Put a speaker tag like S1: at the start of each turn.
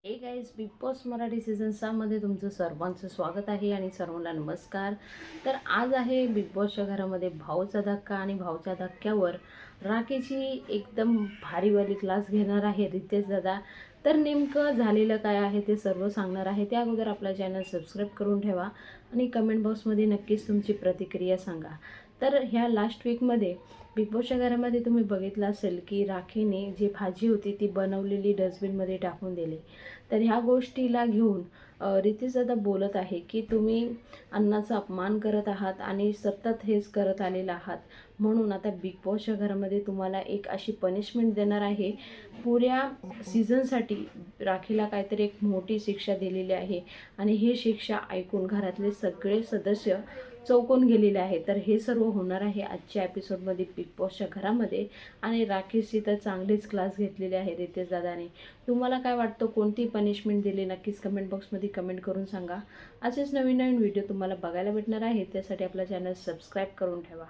S1: हे guys, big boss Marathi season 6 मध्ये तुमचं सर्वांचं स्वागत आहे आणि सर्वांना नमस्कार. तर आज आहे बिग बॉसच्या घरामध्ये भाऊचा धक्का आणि भाऊच्या धक्क्यावर राखीची एकदम भारीवाली क्लास घेणार आहे रितेश दादा. तर नेमकं झालेलं काय आहे ते सर्व सांगणार आहे. त्या अगोदर आपला चॅनल सबस्क्राईब करून ठेवा आणि कमेंट बॉक्समध्ये नक्कीच तुमची प्रतिक्रिया सांगा. तर ह्या लास्ट वीकमध्ये बिग बॉसच्या घरामध्ये तुम्ही बघितलं असेल की राखीने जी भाजी होती ती बनवलेली डस्टबिनमध्ये टाकून दिली. तर ह्या गोष्टीला घेऊन रितेश दादा बोलत आहे की तुम्ही अन्नाचा अपमान करत आहात आणि सतत हेच करत आलेला आहात. म्हणून आता बिग बॉसच्या घरामध्ये तुम्हाला एक अशी पनिशमेंट देणार आहे. पुऱ्या सीझनसाठी राखीला काहीतरी एक मोठी शिक्षा दिलेली आहे आणि ही शिक्षा ऐकून घरातले सगळे सदस्य चौकून गेलेले आहे. तर हे सर्व होणार आहे आजच्या एपिसोडमध्ये बिग बॉसच्या घरामध्ये आणि राखीची तर चांगलीच क्लास घेतलेली आहे रितेश दादाने. तुम्हाला काय वाटतं, कोणती पनिशमेंट दिली, नक्कीच कमेंट बॉक्समध्ये कमेंट करून सांगा. असेच नवीन नवीन व्हिडिओ तुम्हाला बघायला भेटणार आहे, त्यासाठी आपला चॅनल सबस्क्राईब करून ठेवा.